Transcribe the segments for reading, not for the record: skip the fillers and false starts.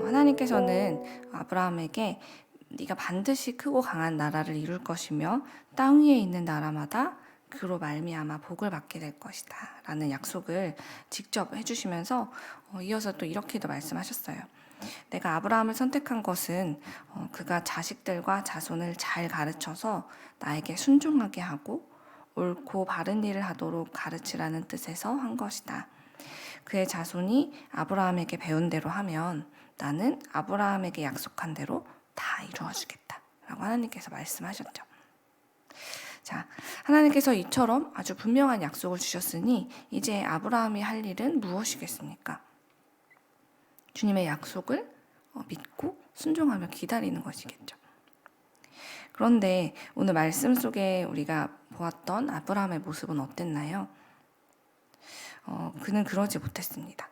하나님께서는 아브라함에게 네가 반드시 크고 강한 나라를 이룰 것이며 땅 위에 있는 나라마다 그로 말미암아 복을 받게 될 것이다 라는 약속을 직접 해주시면서 이어서 또 이렇게도 말씀하셨어요. 내가 아브라함을 선택한 것은 그가 자식들과 자손을 잘 가르쳐서 나에게 순종하게 하고 옳고 바른 일을 하도록 가르치라는 뜻에서 한 것이다. 그의 자손이 아브라함에게 배운 대로 하면 나는 아브라함에게 약속한 대로 다 이루어주겠다 라고 하나님께서 말씀하셨죠. 자, 하나님께서 이처럼 아주 분명한 약속을 주셨으니 이제 아브라함이 할 일은 무엇이겠습니까? 주님의 약속을 믿고 순종하며 기다리는 것이겠죠. 그런데 오늘 말씀 속에 우리가 보았던 아브라함의 모습은 어땠나요? 그는 그러지 못했습니다.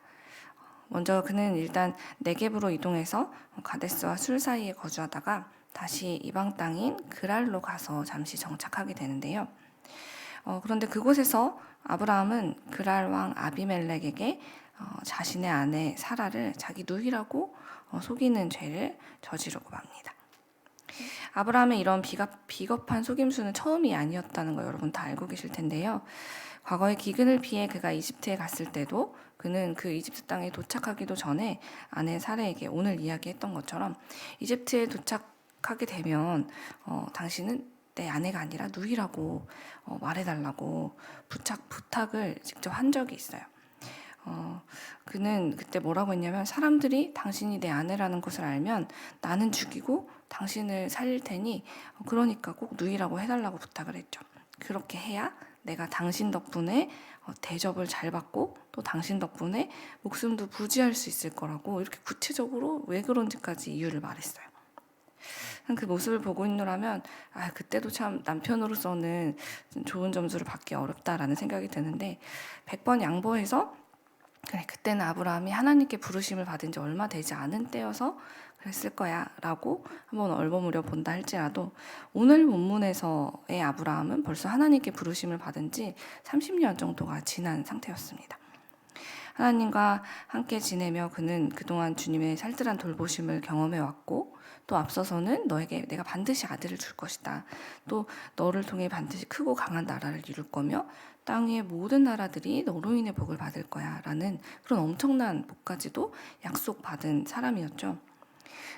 먼저 그는 일단 네겝으로 이동해서 가데스와 술 사이에 거주하다가 다시 이방 땅인 그랄로 가서 잠시 정착하게 되는데요. 그런데 그곳에서 아브라함은 그랄 왕 아비멜렉에게 자신의 아내 사라를 자기 누이라고 속이는 죄를 저지르고 맙니다. 아브라함의 이런 비겁한 속임수는 처음이 아니었다는 거 여러분 다 알고 계실 텐데요. 과거에 기근을 피해 그가 이집트에 갔을 때도 그는 그 이집트 땅에 도착하기도 전에 아내 사라에게 오늘 이야기했던 것처럼 이집트에 도착하게 되면 당신은 내 아내가 아니라 누이라고 말해달라고 부탁을 직접 한 적이 있어요. 그는 그때 뭐라고 했냐면 사람들이 당신이 내 아내라는 것을 알면 나는 죽이고 당신을 살릴 테니 그러니까 꼭 누이라고 해달라고 부탁을 했죠. 그렇게 해야 내가 당신 덕분에 대접을 잘 받고 또 당신 덕분에 목숨도 부지할 수 있을 거라고 이렇게 구체적으로 왜 그런지까지 이유를 말했어요. 그 모습을 보고 있노라면 그때도 참 남편으로서는 좋은 점수를 받기 어렵다라는 생각이 드는데 100번 양보해서 그래 그때는 아브라함이 하나님께 부르심을 받은 지 얼마 되지 않은 때여서 그랬을 거야 라고 한번 얼버무려 본다 할지라도 오늘 본문에서의 아브라함은 벌써 하나님께 부르심을 받은 지 30년 정도가 지난 상태였습니다. 하나님과 함께 지내며 그는 그동안 주님의 살뜰한 돌보심을 경험해왔고 또 앞서서는 너에게 내가 반드시 아들을 줄 것이다. 또 너를 통해 반드시 크고 강한 나라를 이룰 거며 땅 위의 모든 나라들이 너로 인해 복을 받을 거야 라는 그런 엄청난 복까지도 약속받은 사람이었죠.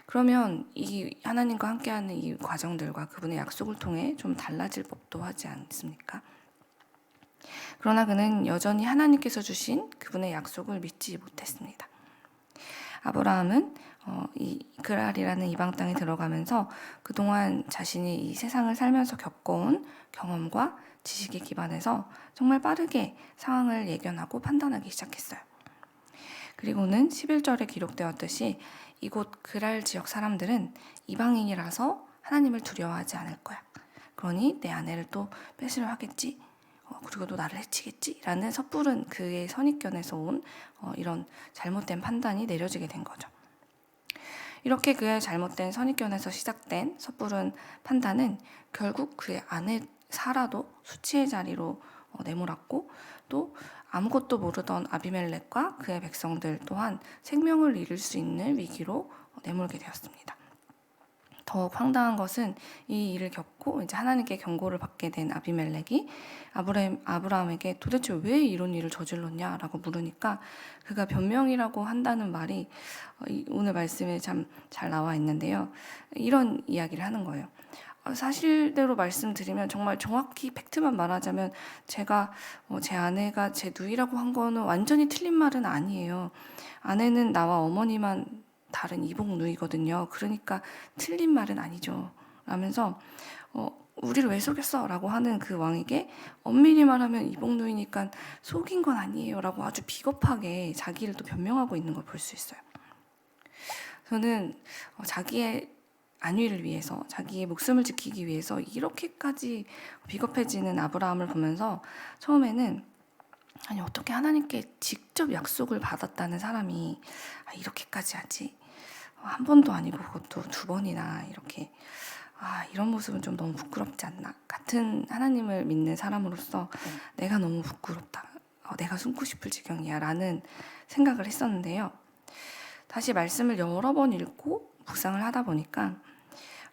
그러면 이 하나님과 함께하는 이 과정들과 그분의 약속을 통해 좀 달라질 법도 하지 않습니까? 그러나 그는 여전히 하나님께서 주신 그분의 약속을 믿지 못했습니다. 아브라함은 이 그랄이라는 이방 땅에 들어가면서 그동안 자신이 이 세상을 살면서 겪어온 경험과 지식에 기반해서 정말 빠르게 상황을 예견하고 판단하기 시작했어요. 그리고는 11절에 기록되었듯이 이곳 그랄 지역 사람들은 이방인이라서 하나님을 두려워하지 않을 거야. 그러니 내 아내를 또 뺏으려 하겠지. 그리고 또 나를 해치겠지. 라는 섣부른 그의 선입견에서 온 이런 잘못된 판단이 내려지게 된 거죠. 이렇게 그의 잘못된 선입견에서 시작된 섣부른 판단은 결국 그의 아내 사라도 수치의 자리로 내몰았고 또 아무것도 모르던 아비멜렉과 그의 백성들 또한 생명을 잃을 수 있는 위기로 내몰게 되었습니다. 더욱 황당한 것은 이 일을 겪고 이제 하나님께 경고를 받게 된 아비멜렉이 아브라함에게 도대체 왜 이런 일을 저질렀냐라고 물으니까 그가 변명이라고 한다는 말이 오늘 말씀에 참 잘 나와 있는데요. 이런 이야기를 하는 거예요. 사실대로 말씀드리면 정말 정확히 팩트만 말하자면 제가 제 아내가 제 누이라고 한 거는 완전히 틀린 말은 아니에요. 아내는 나와 어머니만 다른 이복 누이거든요. 그러니까 틀린 말은 아니죠. 라면서 우리를 왜 속였어? 라고 하는 그 왕에게 엄밀히 말하면 이복 누이니까 속인 건 아니에요. 라고 아주 비겁하게 자기를 또 변명하고 있는 걸 볼 수 있어요. 저는 자기의 안위를 위해서 자기의 목숨을 지키기 위해서 이렇게까지 비겁해지는 아브라함을 보면서 처음에는 아니 어떻게 하나님께 직접 약속을 받았다는 사람이 이렇게까지 하지? 한 번도 아니고 그것도 두 번이나 이렇게 이런 모습은 좀 너무 부끄럽지 않나? 같은 하나님을 믿는 사람으로서 내가 너무 부끄럽다. 내가 숨고 싶을 지경이야 라는 생각을 했었는데요. 다시 말씀을 여러 번 읽고 묵상을 하다 보니까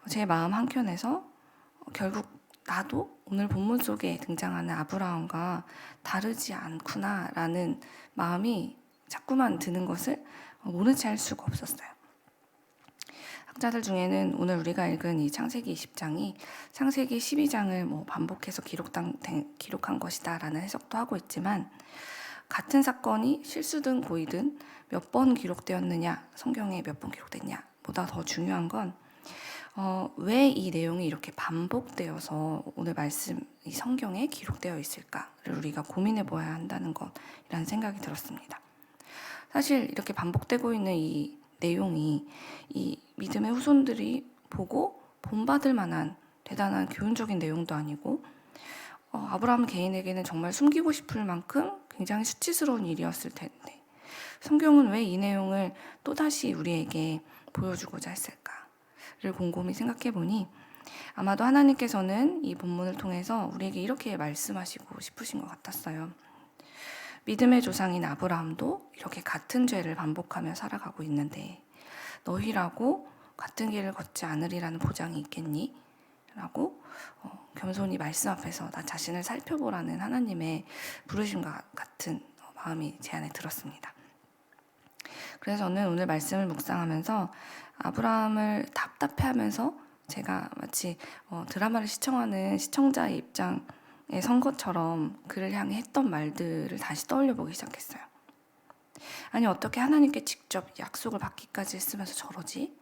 제 마음 한켠에서 결국 나도 오늘 본문 속에 등장하는 아브라함과 다르지 않구나 라는 마음이 자꾸만 드는 것을 모른 채 할 수가 없었어요. 학자들 중에는 오늘 우리가 읽은 이 창세기 20장이 창세기 12장을 반복해서 기록한 것이다 라는 해석도 하고 있지만, 같은 사건이 실수든 고의든 몇 번 기록되었느냐, 성경에 몇 번 기록됐냐 보다 더 중요한 건 왜 이 내용이 이렇게 반복되어서 오늘 말씀 이 성경에 기록되어 있을까를 우리가 고민해 보아야 한다는 것이라는 생각이 들었습니다. 사실 이렇게 반복되고 있는 이 내용이 이 믿음의 후손들이 보고 본받을 만한 대단한 교훈적인 내용도 아니고, 아브라함 개인에게는 정말 숨기고 싶을 만큼 굉장히 수치스러운 일이었을 텐데 성경은 왜 이 내용을 또다시 우리에게 보여주고자 했을까를 곰곰이 생각해 보니, 아마도 하나님께서는 이 본문을 통해서 우리에게 이렇게 말씀하시고 싶으신 것 같았어요. 믿음의 조상인 아브라함도 이렇게 같은 죄를 반복하며 살아가고 있는데 너희라고 같은 길을 걷지 않으리라는 보장이 있겠니? 라고 겸손히 말씀 앞에서 나 자신을 살펴보라는 하나님의 부르심과 같은 마음이 제 안에 들었습니다. 그래서 저는 오늘 말씀을 묵상하면서 아브라함을 답답해하면서 제가 마치 드라마를 시청하는 시청자의 입장에 선 것처럼 그를 향해 했던 말들을 다시 떠올려 보기 시작했어요. 아니, 어떻게 하나님께 직접 약속을 받기까지 했으면서 저러지?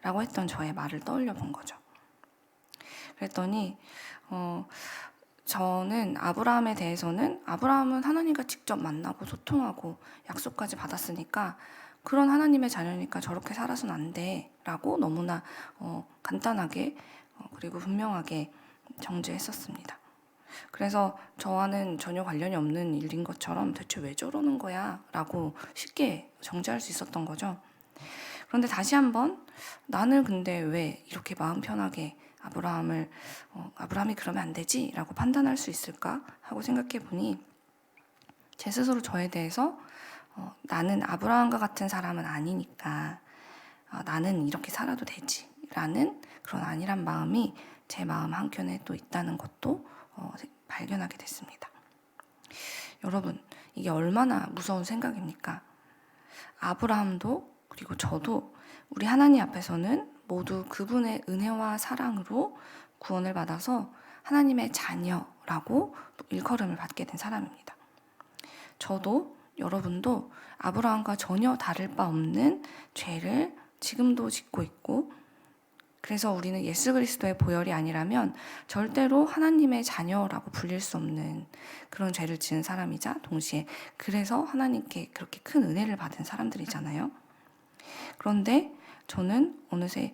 라고 했던 저의 말을 떠올려 본 거죠. 그랬더니 저는 아브라함에 대해서는 아브라함은 하나님과 직접 만나고 소통하고 약속까지 받았으니까 그런 하나님의 자녀니까 저렇게 살아서는 안 돼 라고 너무나 간단하게 그리고 분명하게 정죄했었습니다. 그래서 저와는 전혀 관련이 없는 일인 것처럼 대체 왜 저러는 거야? 라고 쉽게 정죄할 수 있었던 거죠. 그런데 다시 한번 나는 근데 왜 이렇게 마음 편하게 아브라함이 그러면 안 되지? 라고 판단할 수 있을까? 하고 생각해 보니 제 스스로 저에 대해서 나는 아브라함과 같은 사람은 아니니까 나는 이렇게 살아도 되지 라는 그런 안일한 마음이 제 마음 한켠에 또 있다는 것도 발견하게 됐습니다. 여러분, 이게 얼마나 무서운 생각입니까? 아브라함도 그리고 저도 우리 하나님 앞에서는 모두 그분의 은혜와 사랑으로 구원을 받아서 하나님의 자녀라고 일컬음을 받게 된 사람입니다. 저도 여러분도 아브라함과 전혀 다를 바 없는 죄를 지금도 짓고 있고, 그래서 우리는 예수 그리스도의 보혈이 아니라면 절대로 하나님의 자녀라고 불릴 수 없는 그런 죄를 지은 사람이자 동시에 그래서 하나님께 그렇게 큰 은혜를 받은 사람들이잖아요. 그런데 저는 어느새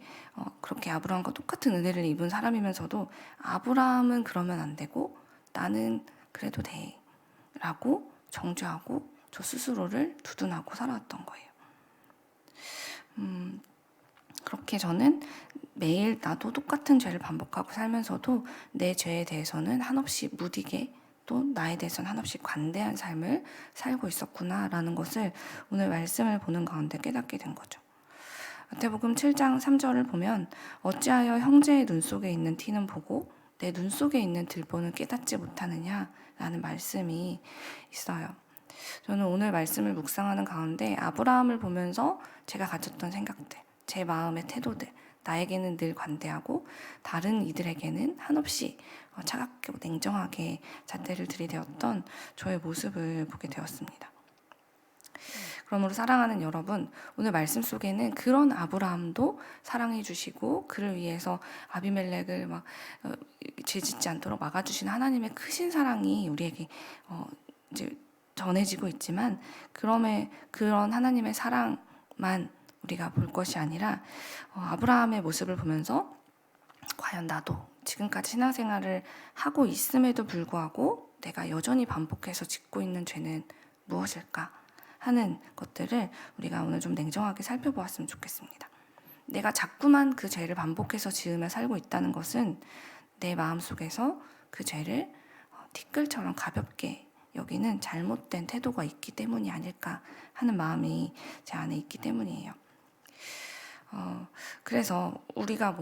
그렇게 아브라함과 똑같은 은혜를 입은 사람이면서도 아브라함은 그러면 안 되고 나는 그래도 돼 라고 정죄하고 저 스스로를 두둔하고 살아왔던 거예요. 그렇게 저는 매일 나도 똑같은 죄를 반복하고 살면서도 내 죄에 대해서는 한없이 무디게 또 나에 대해서는 한없이 관대한 삶을 살고 있었구나라는 것을 오늘 말씀을 보는 가운데 깨닫게 된 거죠. 마태복음 7장 3절을 보면 어찌하여 형제의 눈 속에 있는 티는 보고 내 눈 속에 있는 들보는 깨닫지 못하느냐라는 말씀이 있어요. 저는 오늘 말씀을 묵상하는 가운데 아브라함을 보면서 제가 가졌던 생각들, 제 마음의 태도들, 나에게는 늘 관대하고 다른 이들에게는 한없이 차갑게 냉정하게 잣대를 들이대었던 저의 모습을 보게 되었습니다. 그러므로 사랑하는 여러분, 오늘 말씀 속에는 그런 아브라함도 사랑해 주시고 그를 위해서 아비멜렉을 죄짓지 않도록 막아주신 하나님의 크신 사랑이 우리에게 이제 전해지고 있지만, 그런 하나님의 사랑만 우리가 볼 것이 아니라 아브라함의 모습을 보면서 과연 나도 지금까지 신앙생활을 하고 있음에도 불구하고 내가 여전히 반복해서 짓고 있는 죄는 무엇일까 하는 것들을 우리가 오늘 좀 냉정하게 살펴보았으면 좋겠습니다. 내가 자꾸만 그 죄를 반복해서 지으며 살고 있다는 것은 내 마음속에서 그 죄를 티끌처럼 가볍게 여기는 잘못된 태도가 있기 때문이 아닐까 하는 마음이 제 안에 있기 때문이에요. 그래서 우리가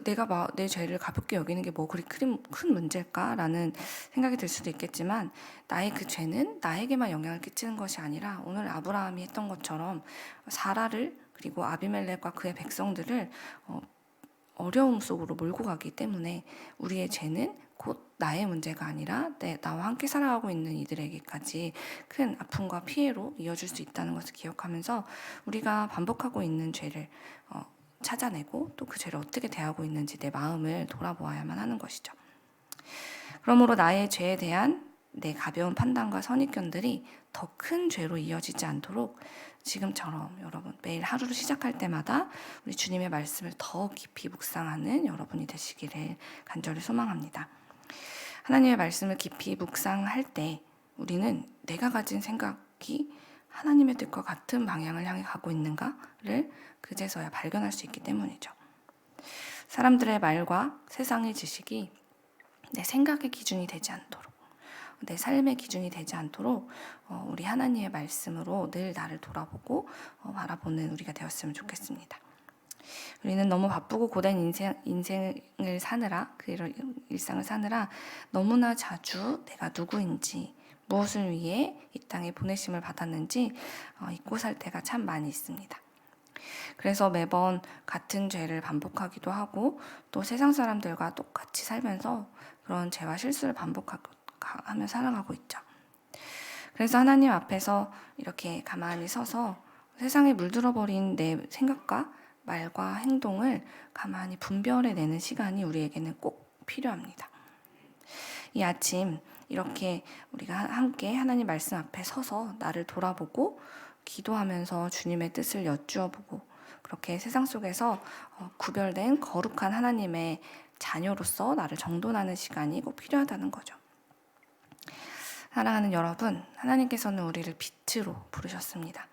내가 내 죄를 가볍게 여기는 게 뭐 그리 큰 문제일까라는 생각이 들 수도 있겠지만, 나의 그 죄는 나에게만 영향을 끼치는 것이 아니라 오늘 아브라함이 했던 것처럼 사라를, 그리고 아비멜렉과 그의 백성들을 어려움 속으로 몰고 가기 때문에 우리의 죄는 곧 나의 문제가 아니라 나와 함께 살아가고 있는 이들에게까지 큰 아픔과 피해로 이어질 수 있다는 것을 기억하면서 우리가 반복하고 있는 죄를 찾아내고 또 그 죄를 어떻게 대하고 있는지 내 마음을 돌아보아야만 하는 것이죠. 그러므로 나의 죄에 대한 내 가벼운 판단과 선입견들이 더 큰 죄로 이어지지 않도록 지금처럼 여러분 매일 하루를 시작할 때마다 우리 주님의 말씀을 더 깊이 묵상하는 여러분이 되시기를 간절히 소망합니다. 하나님의 말씀을 깊이 묵상할 때 우리는 내가 가진 생각이 하나님의 뜻과 같은 방향을 향해 가고 있는가를 그제서야 발견할 수 있기 때문이죠. 사람들의 말과 세상의 지식이 내 생각의 기준이 되지 않도록, 내 삶의 기준이 되지 않도록 우리 하나님의 말씀으로 늘 나를 돌아보고 바라보는 우리가 되었으면 좋겠습니다. 우리는 너무 바쁘고 고된 인생을 사느라, 그 일상을 사느라 너무나 자주 내가 누구인지, 무엇을 위해 이 땅에 보내심을 받았는지 잊고 살 때가 참 많이 있습니다. 그래서 매번 같은 죄를 반복하기도 하고 또 세상 사람들과 똑같이 살면서 그런 죄와 실수를 반복하며 살아가고 있죠. 그래서 하나님 앞에서 이렇게 가만히 서서 세상에 물들어버린 내 생각과 말과 행동을 가만히 분별해내는 시간이 우리에게는 꼭 필요합니다. 이 아침 이렇게 우리가 함께 하나님 말씀 앞에 서서 나를 돌아보고 기도하면서 주님의 뜻을 여쭈어보고 그렇게 세상 속에서 구별된 거룩한 하나님의 자녀로서 나를 정돈하는 시간이 꼭 필요하다는 거죠. 사랑하는 여러분, 하나님께서는 우리를 빛으로 부르셨습니다.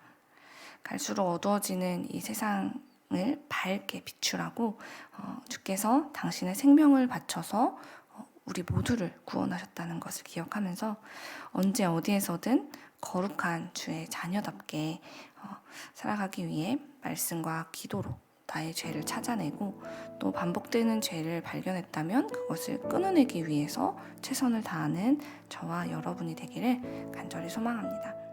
갈수록 어두워지는 이 세상을 밝게 비추라고 주께서 당신의 생명을 바쳐서 우리 모두를 구원하셨다는 것을 기억하면서 언제 어디에서든 거룩한 주의 자녀답게 살아가기 위해 말씀과 기도로 나의 죄를 찾아내고 또 반복되는 죄를 발견했다면 그것을 끊어내기 위해서 최선을 다하는 저와 여러분이 되기를 간절히 소망합니다.